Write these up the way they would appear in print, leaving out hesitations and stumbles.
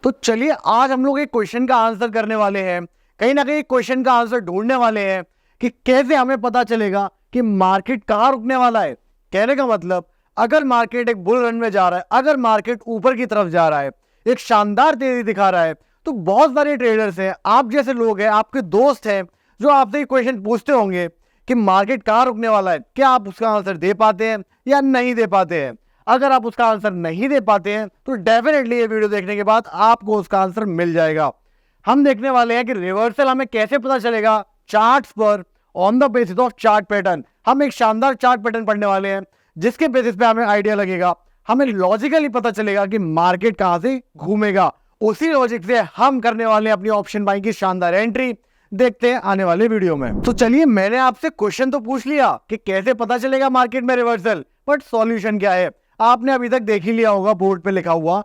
तो चलिए आज हम लोग एक क्वेश्चन का आंसर करने वाले हैं, कहीं ना कहीं क्वेश्चन का आंसर ढूंढने वाले हैं कि कैसे हमें पता चलेगा कि मार्केट कहाँ रुकने वाला है। कहने का मतलब, अगर मार्केट एक बुल रन में जा रहा है, अगर मार्केट ऊपर की तरफ जा रहा है, एक शानदार तेजी दिखा रहा है, तो बहुत सारे ट्रेडर्स हैं, आप जैसे लोग हैं, आपके दोस्त हैं, जो आपसे ये क्वेश्चन पूछते होंगे कि मार्केट कहाँ रुकने वाला है। क्या आप उसका आंसर दे पाते हैं या नहीं दे पाते हैं? अगर आप उसका आंसर नहीं दे पाते हैं तो डेफिनेटली ये वीडियो देखने के बाद आपको उसका आंसर मिल जाएगा। हम देखने वाले हैं कि रिवर्सल हमें कैसे पता चलेगा चार्ट्स पर, on the basis of chart pattern. हम एक शानदार चार्ट पैटर्न पढ़ने वाले हैं जिसके बेसिस पे हमें आइडिया लगेगा, हमें लॉजिकली पता चलेगा कि मार्केट कहां से घूमेगा। उसी लॉजिक से हम करने वाले हैं अपनी ऑप्शन बाइंग की शानदार एंट्री। देखते हैं आने वाले वीडियो में। तो चलिए, मैंने आपसे क्वेश्चन तो पूछ लिया कि कैसे पता चलेगा मार्केट में रिवर्सल, बट सॉल्यूशन क्या है आपने अभी तक देख ही लिया होगा, बोर्ड पे लिखा हुआ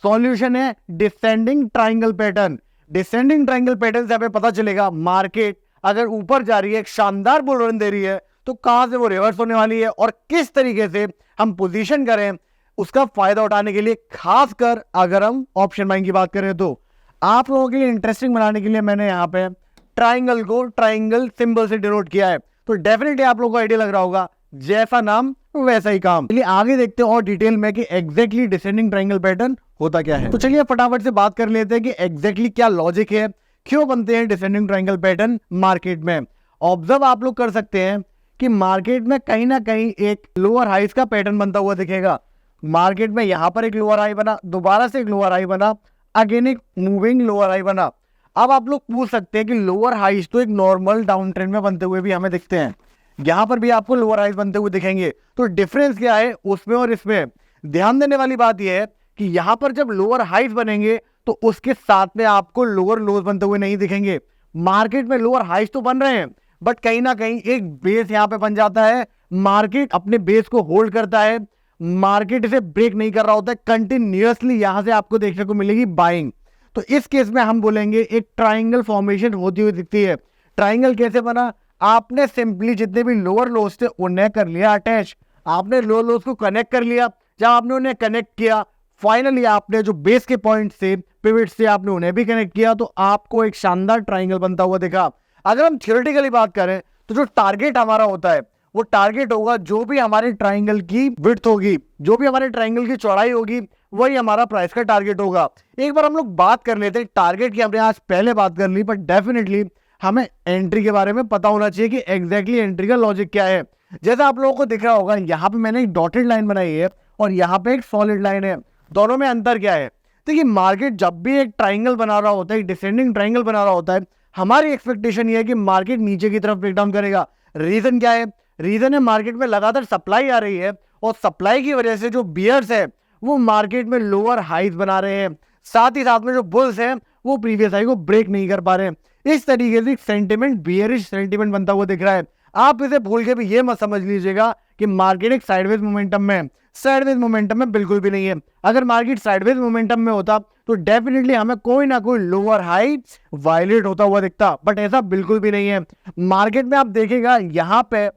सॉल्यूशन है descending triangle pattern. Descending triangle pattern से हमें पता चलेगा मार्केट अगर ऊपर जा रही है, एक शानदार बुल रन दे रही है, तो कहां से वो रिवर्स होने वाली है और किस तरीके से हम पोजीशन करें उसका फायदा उठाने के लिए। खासकर अगर हम ऑप्शन बाइंग की बात करें तो आप लोगों के लिए इंटरेस्टिंग बनाने के लिए मैंने यहाँ पे ट्राइंगल को ट्राइंगल सिंबल से डिनोट किया है, तो डेफिनेटली आप लोगों को आइडिया लग रहा होगा, जैसा नाम वैसा ही काम। चलिए आगे देखते हैं और डिटेल में कि एग्जैक्टली डिसेंडिंग ट्रायंगल पैटर्न होता क्या है। तो चलिए फटाफट से बात कर लेते हैं कि एग्जैक्टली क्या लॉजिक है, क्यों बनते हैं डिसेंडिंग ट्रायंगल पैटर्न मार्केट में। ऑब्जर्व आप लोग कर सकते हैं कि मार्केट में कहीं ना कहीं एक लोअर हाइस का पैटर्न बनता हुआ दिखेगा। मार्केट में यहां पर एक लोअर हाई बना, दोबारा से एक लोअर हाई बना, अगेन एक मूविंग लोअर हाई बना। अब आप लोग पूछ सकते हैं कि लोअर हाइस तो एक नॉर्मल डाउन ट्रेंड में बनते हुए भी हमें दिखते हैं, यहां पर भी आपको लोअर हाइस बनते हुए दिखेंगे, तो डिफरेंस क्या है उसमें और इसमें? ध्यान देने वाली बात यह है कि यहां पर जब लोअर हाइस बनेंगे तो उसके साथ में आपको लोअर लोज बनते हुए नहीं दिखेंगे। मार्केट में लोअर हाइस तो बन रहे हैं, बट कहीं ना कहीं एक बेस यहां पे बन जाता है, मार्केट अपने बेस को होल्ड करता है, मार्केट इसे ब्रेक नहीं कर रहा होता है, कंटिन्यूअसली यहां से आपको देखने को मिलेगी बाइंग। तो इस केस में हम बोलेंगे एक ट्राइंगल फॉर्मेशन होती हुई दिखती है। ट्राइंगल कैसे बना? आपने सिंपली जितने भी लोअर लोज थे उन्हें कर लिया अटैच, आपने लोअर लोज को कनेक्ट कर लिया। जब आपने उन्हें कनेक्ट किया, फाइनली आपने जो बेस के पॉइंट से, पिवट से आपने उन्हें भी कनेक्ट किया, तो आपको एक शानदार ट्राइंगल बनता हुआ दिखा। अगर हम थ्योरेटिकली बात करें तो जो टारगेट हमारा होता है वो टारगेट होगा जो भी हमारे ट्राइंगल की विड्थ होगी, जो भी हमारे ट्राइंगल की चौड़ाई होगी, वही हमारा प्राइस का टारगेट होगा। एक बार हम लोग बात कर लेते हैं टारगेट की, हमने आज पहले बात कर ली, बट डेफिनेटली हमें एंट्री के बारे में पता होना चाहिए कि एग्जैक्टली एंट्री का लॉजिक क्या है। जैसा आप लोगों को दिख रहा होगा, यहाँ पे मैंने एक डॉटेड लाइन बनाई है और यहाँ पे एक सॉलिड लाइन है, दोनों में अंतर क्या है? देखिए, मार्केट जब भी एक ट्राइंगल बना रहा होता है, डिसेंडिंग ट्राइंगल बना रहा होता है, हमारी एक्सपेक्टेशन ये है कि मार्केट नीचे की तरफ ब्रेकडाउन करेगा। रीजन क्या है? रीजन है मार्केट में लगातार सप्लाई आ रही है और सप्लाई की वजह से जो बियर्स है वो मार्केट में लोअर हाइज बना रहे हैं, साथ ही साथ में जो बुल्स हैं वो प्रीवियस हाई को ब्रेक नहीं कर पा रहे हैं। इस तरीके से सेंटिमेंट बियरिश सेंटिमेंट बनता हुआ दिख रहा है। आप इसे भूल के भी ये मत समझ लीजिएगा कि मार्केट एक साइडवेज मोमेंटम में है। साइडवेज मोमेंटम में बिल्कुल भी नहीं है। अगर मार्केट साइडवेज मोमेंटम में होता तो डेफिनेटली हमें कोई ना कोई लोअर हाई वायलेट होता हुआ दिखता, बट ऐसा बिल्कुल भी नहीं है। मार्केट में आप देखिएगा, यहाँ पे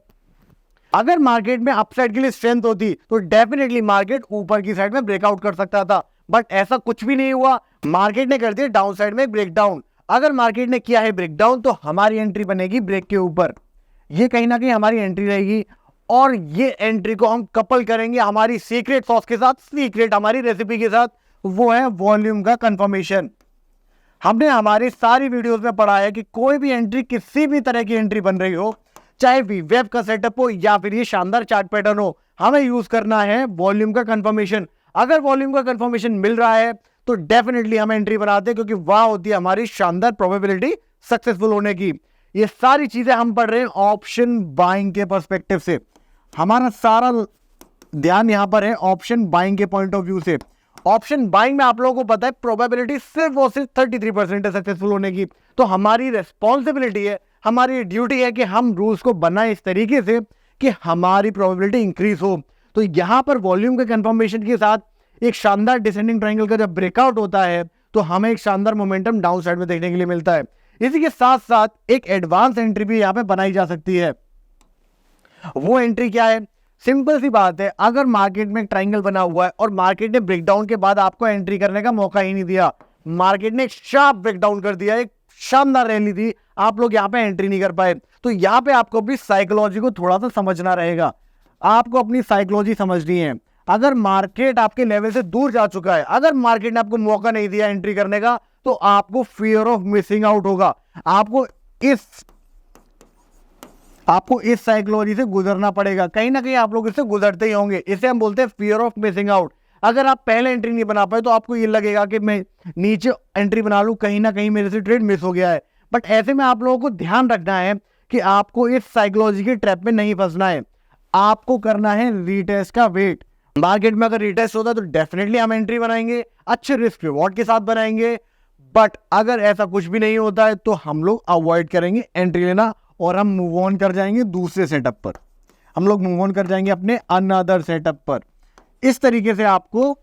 अगर मार्केट में अपसाइड के लिए स्ट्रेंथ होती तो डेफिनेटली मार्केट ऊपर की साइड में ब्रेकआउट कर सकता था, बट ऐसा कुछ भी नहीं हुआ। मार्केट ने कर दिया डाउन साइड में ब्रेकडाउन। अगर मार्केट ने किया है ब्रेकडाउन तो हमारी एंट्री बनेगी ब्रेक के ऊपर, ये कहीं ना कहीं हमारी एंट्री रहेगी और ये एंट्री को हम कपल करेंगे हमारी सीक्रेट सॉस के साथ, सीक्रेट हमारी रेसिपी के साथ, वो है वॉल्यूम का कंफर्मेशन। हमने हमारी सारी वीडियोस में पढ़ा है कि कोई भी एंट्री, किसी भी तरह की एंट्री बन रही हो, चाहे वेब का सेटअप हो या फिर ये शानदार चार्ट पैटर्न हो, हमें यूज करना है वॉल्यूम का कंफर्मेशन। अगर वॉल्यूम का कंफर्मेशन मिल रहा है तो डेफिनेटली हम एंट्री बनाते हैं, क्योंकि वहां होती है हमारी शानदार प्रोबेबिलिटी सक्सेसफुल होने की। ये सारी चीजें हम पढ़ रहे हैं ऑप्शन बाइंग के पर्सपेक्टिव से। हमारा सारा ध्यान यहां पर है ऑप्शन बाइंग के पॉइंट ऑफ व्यू से। ऑप्शन बाइंग में आप लोगों को पता है प्रोबेबिलिटी सिर्फ और सिर्फ 33% है सक्सेसफुल होने की। तो हमारी रेस्पॉन्सिबिलिटी है, हमारी ड्यूटी है कि हम रूल्स को बनाए इस तरीके से कि हमारी प्रोबेबिलिटी इंक्रीज हो। तो यहां पर वॉल्यूम के कंफर्मेशन के साथ एक शानदार डिसेंडिंग ट्रायंगल का जब ब्रेकआउट होता है तो हमें एक शानदार मोमेंटम डाउन साइड में देखने के लिए मिलता है। इसी के साथ साथ एक एडवांस एंट्री भी यहां पे बनाई जा सकती है। वो एंट्री क्या है? सिंपल सी बात है, अगर मार्केट में एक ट्रायंगल बना हुआ है और मार्केट ने ब्रेकडाउन के बाद आपको एंट्री करने का मौका ही नहीं दिया, मार्केट ने शार्प ब्रेकडाउन कर दिया, एक शानदार रैली थी, आप लोग यहाँ पे एंट्री नहीं कर पाए। तो यहाँ पे आपको अपनी साइकोलॉजी को थोड़ा सा समझना रहेगा, आपको अपनी साइकोलॉजी समझनी है। अगर मार्केट आपके लेवल से दूर जा चुका है, अगर मार्केट ने आपको मौका नहीं दिया एंट्री करने का, तो आपको फियर ऑफ मिसिंग आउट होगा। आपको इस साइकोलॉजी से गुजरना पड़ेगा, कहीं ना कहीं आप लोग इससे गुजरते ही होंगे। इसे हम बोलते हैं फियर ऑफ मिसिंग आउट। अगर आप पहले एंट्री नहीं बना पाए तो आपको ये लगेगा कि मैं नीचे एंट्री बना लूं, कहीं ना कहीं मेरे से ट्रेड मिस हो गया है। बट ऐसे में आप लोगों को ध्यान रखना है कि आपको इस साइकोलॉजी के ट्रैप में नहीं फंसना है। आपको करना है रीटेस्ट का वेट। मार्केट में अगर रीटेस्ट होता है तो डेफिनेटली हम एंट्री बनाएंगे, अच्छे रिस्क रिवॉर्ड के साथ बनाएंगे। बट अगर ऐसा कुछ भी नहीं होता है तो हम लोग अवॉइड करेंगे एंट्री लेना और हम मूव ऑन कर जाएंगे दूसरे सेटअप पर, हम लोग मूव ऑन कर जाएंगे अपने अनदर सेटअप पर। इस तरीके से आपको,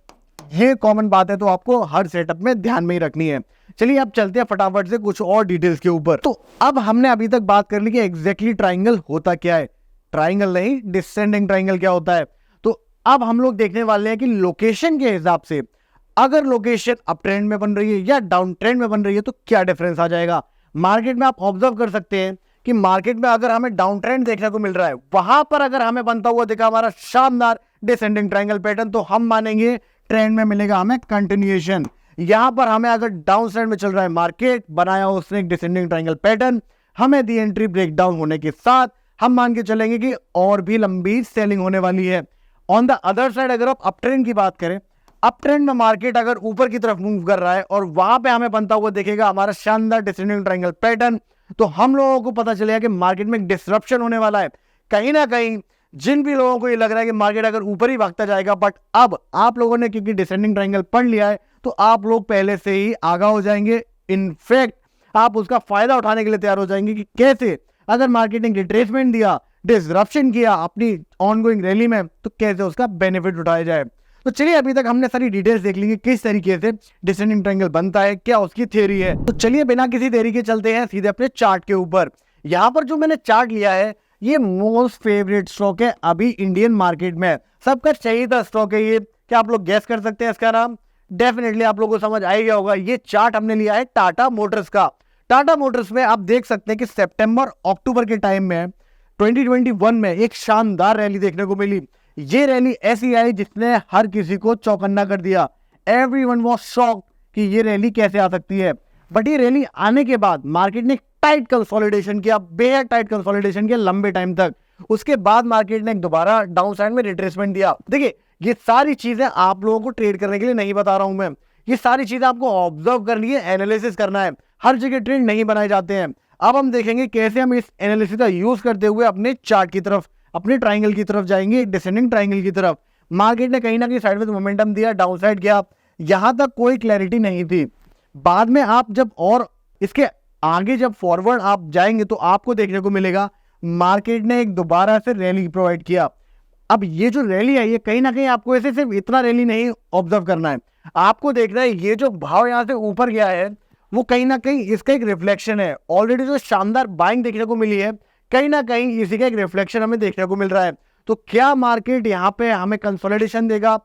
ये कॉमन बात है तो आपको हर सेटअप में ध्यान में ही रखनी है। चलिए अब चलते हैं फटाफट से कुछ और डिटेल्स के ऊपर। तो अब हमने अभी तक बात कर ली कि एग्जैक्टली ट्राइंगल होता क्या है, ट्राइंगल नहीं डिसेंडिंग ट्राइंगल क्या होता है। तो अब हम लोग देखने वाले हैं कि लोकेशन के हिसाब से अगर लोकेशन अप ट्रेंड में बन रही है या डाउन ट्रेंड में बन रही है तो क्या डिफरेंस आ जाएगा। मार्केट में आप ऑब्जर्व कर सकते हैं कि मार्केट में अगर हमें डाउन ट्रेंड देखने को मिल रहा है, वहां पर अगर हमें बनता हुआ दिखा हमारा शानदार डिसेंडिंग ट्रायंगल पैटर्न, तो हम मानेंगे ट्रेंड में मिलेगा हमें कंटिन्यूएशन। यहां पर हमें अगर डाउन साइड में चल रहा है मार्केट, बनाया उसने एक डिसेंडिंग ट्रायंगल पैटर्न, हमें दी एंट्री ब्रेकडाउन होने के साथ हम मान के चलेंगे कि और भी लंबी सेलिंग होने वाली है। ऑन द अदर साइड अगर आप अप ट्रेंड की बात करें, अप ट्रेंड में मार्केट अगर ऊपर की तरफ मूव कर रहा है और वहां पे हमें बनता हुआ देखेगा हमारा शानदार डिसेंडिंग ट्रायंगल पैटर्न, तो हम लोगों को पता चलेगा कि मार्केट में डिसरप्शन होने वाला है। कहीं ना कहीं जिन भी लोगों को ये लग रहा है कि मार्केट अगर ऊपर ही भागता जाएगा, बट अब आप लोगों ने क्योंकि डिसेंडिंग ट्रायंगल पढ़ लिया है तो आप लोग पहले से ही आगाह हो जाएंगे। इनफैक्ट आप उसका फायदा उठाने के लिए तैयार हो जाएंगे कि कैसे अगर मार्केट ने रिट्रेसमेंट दिया, डिसरप्शन किया अपनी ऑनगोइंग रैली में, तो कैसे उसका बेनिफिट उठाया जाए। तो चलिए अभी तक हमने सारी डिटेल्स देख ली कि किस तरीके से डिसेंडिंग ट्रायंगल बनता है, क्या उसकी थ्योरी है। तो चलिए बिना किसी देरी के चलते हैं सीधे अपने चार्ट के ऊपर। यहाँ पर जो मैंने चार्ट लिया है ये मोस्ट फेवरेट स्टॉक है अभी इंडियन मार्केट में, सबका चाहिए स्टॉक है ये। क्या आप लोग गैस कर सकते हैं इसका नाम? डेफिनेटली आप लोगों को समझ आ गया होगा। ये चार्ट हमने लिया है टाटा मोटर्स का। टाटा मोटर्स में आप देख सकते हैं कि सितंबर अक्टूबर के टाइम में 2021 में एक शानदार रैली देखने को मिली। ये रैली ऐसी आई जिसने हर किसी को चौकन्ना कर दिया। एवरीवन वाज शॉक्ड कि ये रैली कैसे आ सकती है। बट ये रैली आने के बाद मार्केट ने टाइट कंसोलिडेशन किया, बेहद टाइट कंसोलिडेशन किया लंबे टाइम तक। उसके बाद मार्केट ने दोबारा डाउन साइड में रिट्रेसमेंट दिया। देखिए ये सारी चीजें आप लोगों को ट्रेड करने के लिए नहीं बता रहा हूं मैं, ये सारी चीजें आपको ऑब्जर्व करनी है, एनालिसिस करना है। हर जगह ट्रेड नहीं बनाए जाते हैं। अब हम देखेंगे कैसे हम इस एनालिसिस का यूज करते हुए अपने चार्ट की तरफ, अपने ट्रायंगल की तरफ जाएंगे, डिसेंडिंग ट्रायंगल की तरफ। मार्केट ने कहीं ना कहीं साइडवेज मोमेंटम दिया, डाउन साइड गया, यहां तक कोई क्लैरिटी नहीं थी। बाद में आप जब और इसके आगे जब फॉरवर्ड आप जाएंगे तो आपको देखने को मिलेगा मार्केट ने एक दोबारा से रैली प्रोवाइड किया। अब ये जो रैली है ये कहीं ना कहीं आपको ऐसे सिर्फ इतना रैली नहीं ऑब्जर्व करना है, आपको देखना है ये जो भाव यहां से ऊपर गया है वो कहीं ना कहीं इसका एक रिफ्लेक्शन है। ऑलरेडी जो शानदार बाइंग देखने को मिली है कहीं ना कहीं इसी का एक रिफ्लेक्शन हमें देखने को मिल रहा है। तो क्या मार्केट यहाँ पे हमें कंसोलिडेशन देगा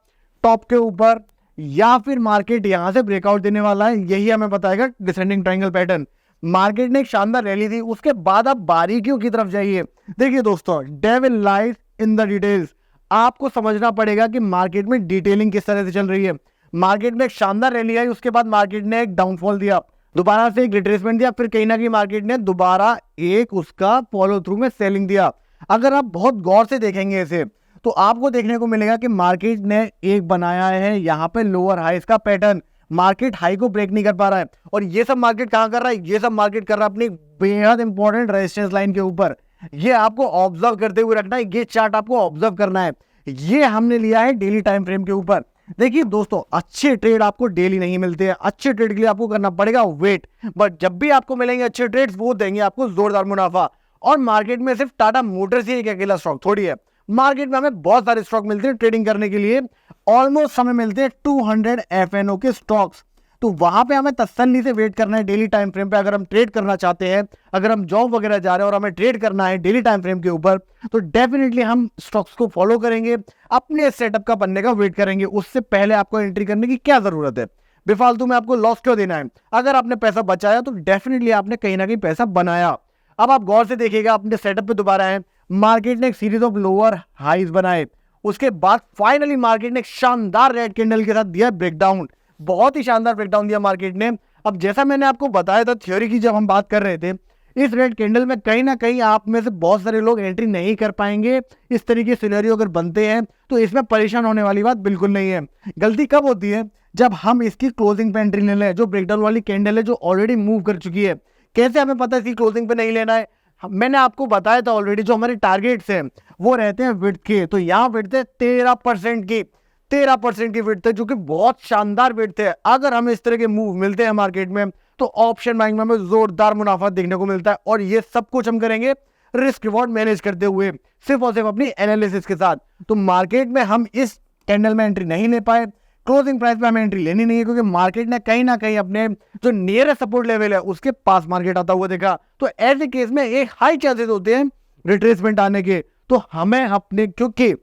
टॉप के ऊपर, या फिर मार्केट यहाँ से ब्रेकआउट देने वाला है, यही हमें बताएगा डिसेंडिंग ट्रायंगल पैटर्न। मार्केट ने एक शानदार रैली दी, उसके बाद आप बारीकियों की तरफ जाइए। देखिए दोस्तों, devil lies in the details. आपको समझना पड़ेगा कि मार्केट में डिटेलिंग किस तरह से चल रही है। मार्केट में एक शानदार रैली आई, उसके बाद मार्केट ने एक डाउनफॉल दिया, दोबारा से एक रिट्रेसमेंट दिया, फिर कहीं ना कहीं मार्केट ने दोबारा एक उसका फॉलो थ्रू में सेलिंग दिया। अगर आप बहुत गौर से देखेंगे इसे तो आपको देखने को मिलेगा कि मार्केट ने एक बनाया है यहाँ पे लोअर हाई का पैटर्न। मार्केट हाई को ब्रेक नहीं कर पा रहा है और ये सब मार्केट कहां कर रहा है, ये सब मार्केट कर रहा है अपनी बेहद इंपॉर्टेंट रेजिस्टेंस लाइन के ऊपर। ये आपको ऑब्जर्व करते हुए रखना है, ये चार्ट आपको ऑब्जर्व करना है। ये हमने लिया है डेली टाइम फ्रेम के ऊपर। देखिए दोस्तों, अच्छे ट्रेड आपको डेली नहीं मिलते हैं, अच्छे ट्रेड के लिए आपको करना पड़ेगा वेट। बट जब भी आपको मिलेंगे अच्छे ट्रेड्स वो देंगे आपको जोरदार मुनाफा। और मार्केट में सिर्फ टाटा मोटर्स ही एक अकेला स्टॉक थोड़ी है, मार्केट में हमें बहुत सारे स्टॉक मिलते हैं ट्रेडिंग करने के लिए। ऑलमोस्ट हमें मिलते हैं 200 एफएनओ के स्टॉक्स। तो वहां पे हमें तसल्ली से वेट करना है डेली टाइम फ्रेम पे। अगर हम ट्रेड करना चाहते हैं, अगर हम जॉब वगैरह जा रहे हैं और हमें ट्रेड करना है डेली टाइम फ्रेम के ऊपर, तो डेफिनेटली हम स्टॉक्स को फॉलो करेंगे, अपने सेटअप का बनने का वेट करेंगे। उससे पहले आपको एंट्री करने की क्या जरूरत है? बेफालतू में आपको लॉस क्यों देना है? अगर आपने पैसा बचाया तो डेफिनेटली आपने कहीं ना कहीं पैसा बनाया। अब आप गौर से देखिएगा, अपने सेटअप पे दोबारा है, मार्केट ने एक सीरीज ऑफ लोअर हाईज बनाए, उसके बाद फाइनली मार्केट ने एक शानदार रेड कैंडल के साथ दिया ब्रेकडाउन, बहुत ही शानदार ब्रेकडाउन दिया मार्केट ने। अब जैसा मैंने आपको बताया था थ्योरी की, जब हम बात कर रहे थे, इस रेड कैंडल में कहीं ना कहीं आप में से बहुत सारे लोग एंट्री नहीं कर पाएंगे। इस तरीके सिनेरियो अगर बनते हैं तो इसमें परेशान होने वाली बात बिल्कुल नहीं है। गलती कब होती है? जब हम इसकी क्लोजिंग पे एंट्री ले लें, जो ब्रेकडाउन वाली कैंडल है जो ऑलरेडी मूव कर चुकी है। कैसे हमें पता है इसकी क्लोजिंग पे नहीं लेना है? मैंने आपको बताया था ऑलरेडी, जो हमारे टारगेट्स हैं वो रहते हैं विड्थ के। तो यहाँ विड्थ है 13% की, 13% की विड्थ है, जो कि बहुत शानदार विड्थ है। अगर हमें इस तरह के मूव मिलते हैं मार्केट में तो ऑप्शन बाइंग में हमें जोरदार मुनाफा देखने को मिलता है। और ये सब कुछ हम करेंगे रिस्क रिवॉर्ड मैनेज करते हुए, सिर्फ और सिर्फ अपनी एनालिसिस के साथ। तो मार्केट में हम इस कैंडल में एंट्री नहीं ले पाए, क्लोजिंग प्राइस पे हमें एंट्री लेनी नहीं है, क्योंकि मार्केट ने कहीं ना कहीं अपने जो नियरेस्ट सपोर्ट लेवल है उसके पास मार्केट आता हुआ देखा। तो ऐसे केस में एक हाई चांसेस होते हैं रिट्रेसमेंट आने के। तो हमें अपने, क्योंकि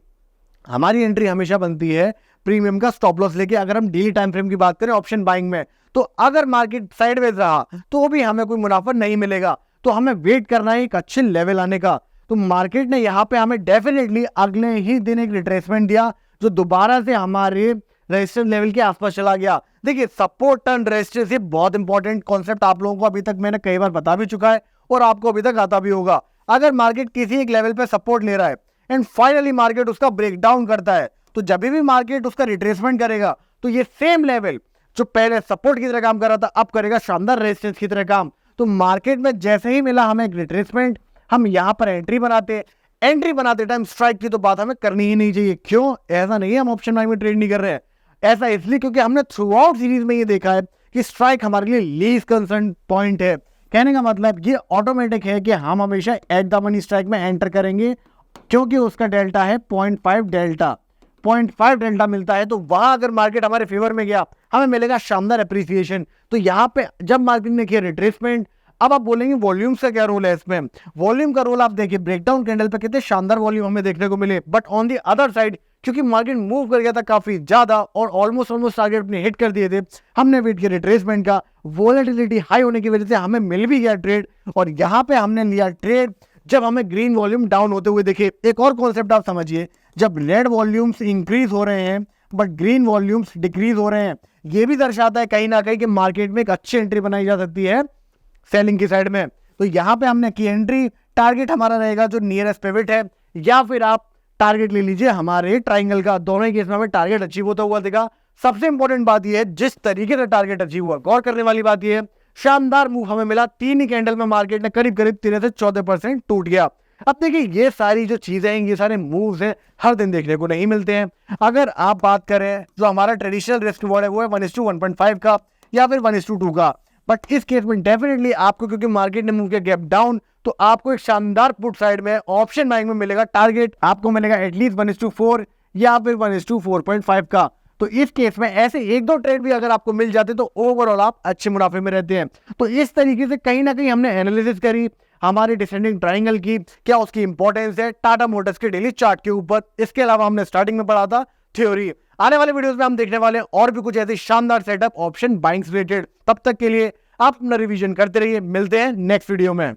हमारी एंट्री हमेशा बनती है प्रीमियम का स्टॉप लॉस लेके। अगर हम डेली टाइम फ्रेम की बात करें ऑप्शन बाइंग में, तो अगर मार्केट साइडवेज रहा तो भी हमें कोई मुनाफा नहीं मिलेगा। तो हमें वेट करना है एक अच्छे लेवल आने का। तो मार्केट ने यहाँ पे हमें डेफिनेटली अगले ही दिन एक रिट्रेसमेंट दिया, जो दोबारा से हमारे रेजिस्टेंस लेवल के आसपास चला गया। देखिए, सपोर्ट एंड रेजिस्टेंस ये बहुत इंपॉर्टेंट कॉन्सेप्ट आप लोगों को अभी तक मैंने कई बार बता भी चुका है और आपको अभी तक आता भी होगा। अगर मार्केट किसी एक लेवल पे सपोर्ट ले रहा है एंड फाइनली मार्केट उसका ब्रेकडाउन करता है, तो जब भी मार्केट उसका रिट्रेसमेंट करेगा तो ये सेम लेवल जो पहले सपोर्ट की तरह काम कर रहा था अब करेगा शानदार रेजिस्टेंस की तरह काम। तो मार्केट में जैसे ही मिला हमें एक रिट्रेसमेंट, हम यहाँ पर एंट्री बनाते टाइम स्ट्राइक की तो बात हमें करनी ही नहीं चाहिए। क्यों? ऐसा नहीं है हम ऑप्शन बाइंग में ट्रेड नहीं कर रहे हैं, ऐसा इसलिए क्योंकि हमने थ्रू आउट सीरीज में ये देखा है कि स्ट्राइक हमारे लिए लीस्ट कंसर्न पॉइंट है। कहने का मतलब ये ऑटोमेटिक है कि हम हमेशा एट द मनी स्ट्राइक में एंटर करेंगे, क्योंकि उसका डेल्टा है 0.5 डेल्टा, 0.5 डेल्टा मिलता है। तो वहां अगर मार्केट हमारे फेवर में गया हमें मिलेगा शानदार एप्रिसिएशन। तो यहाँ पे जब मार्केट ने किया रिट्रेसमेंट, अब आप बोलेंगे वॉल्यूम्स का क्या रोल है इसमें? वॉल्यूम का रोल आप देखिए, ब्रेकडाउन कैंडल पे कितने शानदार वॉल्यूम हमें देखने को मिले, but on the other side क्योंकि मार्केट मूव कर गया था काफी ज्यादा और ऑलमोस्ट टारगेट अपने हिट कर दिए थे, हमने वेट किया रिट्रेसमेंट का। वोलेटिलिटी हाई होने की वजह से हमें मिल भी गया ट्रेड, और यहाँ पे हमने लिया ट्रेड जब हमें ग्रीन वॉल्यूम डाउन होते हुए देखे। एक और कॉन्सेप्ट आप समझिए, जब रेड वॉल्यूम्स इंक्रीज हो रहे हैं बट ग्रीन वॉल्यूम्स डिक्रीज हो रहे हैं, ये भी दर्शाता है कहीं ना कहीं कि मार्केट में एक अच्छी एंट्री बनाई जा सकती है सेलिंग की साइड में। तो यहाँ पे हमने की एंट्री, टारगेट हमारा रहेगा जो नियरेस्ट पिवट है, या फिर आप टारगेट ले लीजिए हमारे ट्राइंगल का। दोनों ही केस में हमें टारगेट अचीव होता हुआ देखा। सबसे इंपॉर्टेंट बात यह है जिस तरीके से टारगेट अचीव हुआ, गौर करने वाली बात यह है, शानदार मूव हमें मिला। 3 ही कैंडल में मार्केट ने करीब 13 से 14% टूट गया। अब देखिए, ये सारी जो चीजें हैं, ये सारे मूव्स हैं, हर दिन देखने को नहीं मिलते हैं। अगर आप बात करें जो हमारा ट्रेडिशनल रिस्क रिवॉर्ड है वो है 1:1.5 का या फिर 1:2 का, बट इस केस में डेफिनेटली आपको, क्योंकि मार्केट ने मूव किया गैप डाउन, तो आपको एक शानदार पुट साइड में ऑप्शन बाइंग में मिलेगा टारगेट, आपको मिलेगा एटलीस्ट 1:4 या फिर 1:4.5 का। तो इस केस में ऐसे 1-2 ट्रेड भी अगर आपको मिल जाते तो ओवरऑल आप अच्छे मुनाफे में रहते हैं। तो इस तरीके से कहीं ना कहीं हमने एनालिसिस करी हमारी डिसेंडिंग ट्राइंगल की, क्या उसकी इंपॉर्टेंस है टाटा मोटर्स के डेली चार्ट के ऊपर। इसके अलावा हमने स्टार्टिंग में पढ़ा था थ्योरी। आने वाले वीडियोस में हम देखने वाले हैं और भी कुछ ऐसे शानदार सेटअप ऑप्शन बाइंग्स रिलेटेड। तब तक के लिए आप अपना रिवीजन करते रहिए, मिलते हैं नेक्स्ट वीडियो में।